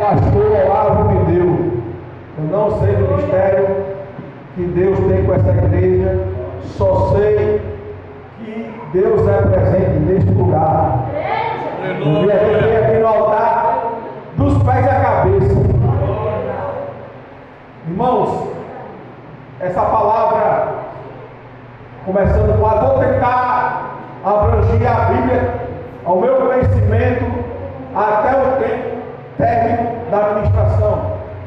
pastor Olavo me deu. Eu não sei do mistério que Deus tem com essa igreja, só sei que Deus é presente neste lugar. Eu vim aqui no altar, dos pés à cabeça. Irmãos, essa palavra, começando com vou tentar abranger a Bíblia ao meu conhecimento até o término da administração.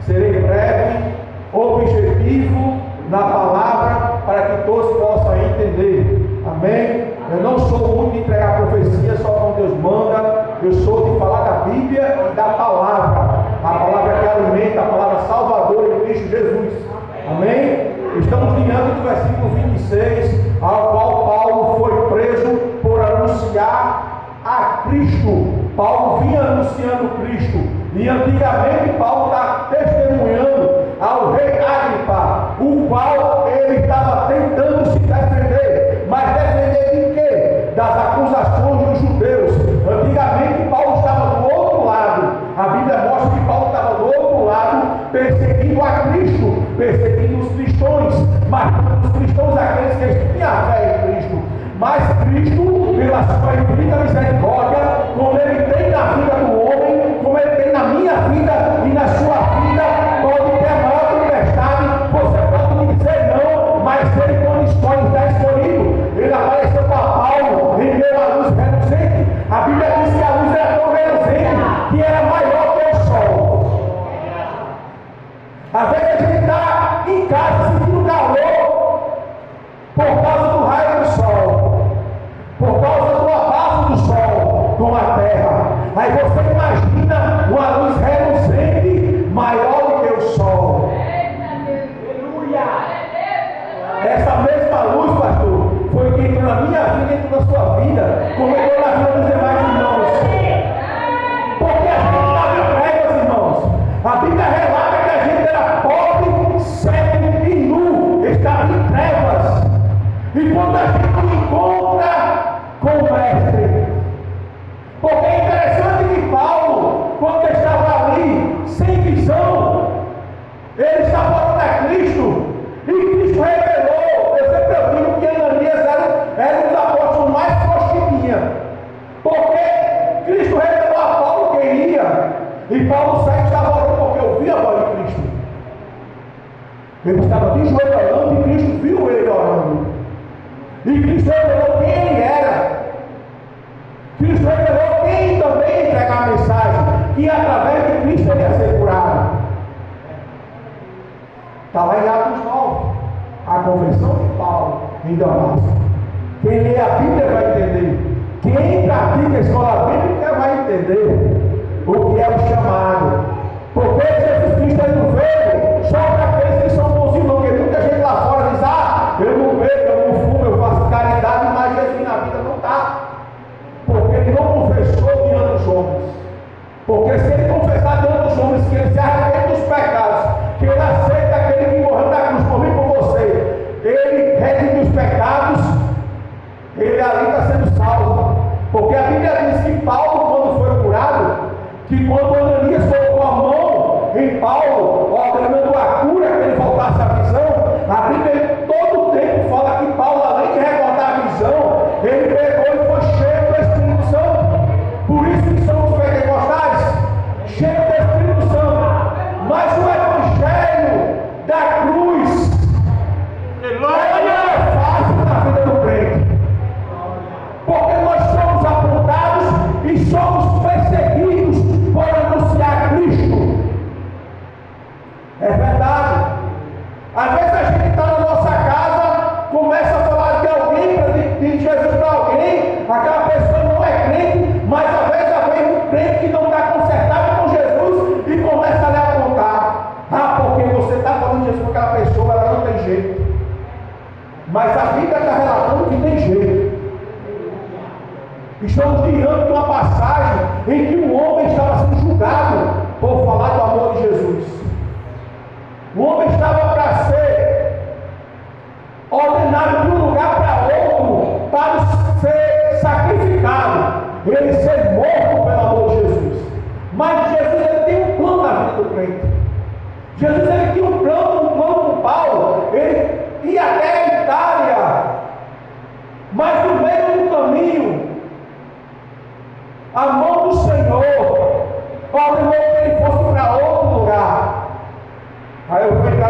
Serei breve, objetivo na palavra para que todos possam entender. Amém? Eu não sou muito de entregar profecia só quando Deus manda. Eu sou de falar da Bíblia e da palavra. A palavra que alimenta, a palavra salvadora de Cristo Jesus. Amém? Estamos diante do versículo 26, ao qual Paulo foi preso por anunciar a Cristo. Paulo vinha anunciando Cristo. E antigamente Paulo está testemunhando ao rei Agripa, o qual ele estava tentando se defender. Mas defender de quê? Das acusações dos judeus. Antigamente Paulo estava do outro lado. A Bíblia mostra que Paulo estava do outro lado, perseguindo a Cristo, perseguindo os cristãos, mas os cristãos, aqueles que tinham fé em Cristo. Mas Cristo, pela sua infinita misericórdia, como ele tem na vida do homem, como ele tem na minha vida e na sua vida, pode ter a maior tempestade, você pode me dizer não, mas ele, quando escolhe, está escolhido. Ele apareceu para Paulo em meio à luz reluzente. A Bíblia diz que a luz era tão reluzente que era maior que o sol. Às vezes a gente está em casa sentindo calor por causa do raio do sol, por causa do abafo do sol com a terra. Aí você imagina uma luz reluzente maior do que o sol. Aleluia! Essa mesma luz, pastor, foi que entrou na minha vida e entrou na sua vida, como entrou na vida dos demais irmãos. Porque a gente estava em trevas, irmãos. A Bíblia relata que a gente era pobre, cego e nu, estava em trevas. E quando a gente encontra com o Mestre, porque é interessante que Paulo, quando estava ali, sem visão, ele estava para Cristo, e Cristo revelou. Eu sempre digo que Ananias era um dos apóstolos mais fortes que tinha, porque Cristo revelou a Paulo quem ia, e Paulo sai estava orando porque ouvia a voz de Cristo. Ele estava de joelho orando e Cristo viu ele orando. E Cristo revelou quem ele era. Cristo revelou quem também entregar a mensagem, que através de Cristo ele ia ser curado. Está lá em Atos 9, a conversão de Paulo em Damasco. Quem lê a Bíblia vai entender. Quem pratica a escola bíblica vai entender o que é o chamado. Porque Jesus Cristo ele não veio só para aqueles que são bonzinhos, porque muita gente lá fora diz: ah, eu não bebo, eu não fumo, eu faço caridade, mas Jesus na vida não está. Porque ele não confessou diante dos homens. Porque se ele confessar diante dos homens que ele se arrepende dos pecados, que ele aceita aquele que morreu na cruz por mim e por você, ele redime os pecados, ele ali está sendo salvo. Porque a Bíblia diz que Paulo, quando foi curado, que quando Ananias colocou a mão em Paulo, ordenando a cura, que ele voltasse à visão, a Bíblia todo o tempo fala que Paulo, além de recordar a visão, ele pegou e foi cheio do Espírito Santo. Por isso que somos pentecostais, cheios do Espírito Santo. Mas o Evangelho da cruz não é fácil na vida do crente, porque nós somos apontados e somos perseguidos por anunciar Cristo. É verdade. Às vezes a gente está na nossa casa, começa a falar de alguém, de Jesus para alguém, aquela pessoa não é crente, mas às vezes vem um crente que não está consertado com Jesus e começa a lhe apontar: ah, porque você está falando de Jesus com aquela pessoa, ela não tem jeito. Mas a Bíblia está relatando que tem jeito. Estamos diante de uma passagem em que um homem estava sendo julgado por falar do amor de Jesus. O homem estava para ser ordenado de um lugar para outro, para ser sacrificado, ele ser morto pelo amor de Jesus. Mas Jesus ele tem um plano na do crente. Jesus ele tinha um plano com Paulo, ele ia até a Itália, mas no meio do caminho, a mão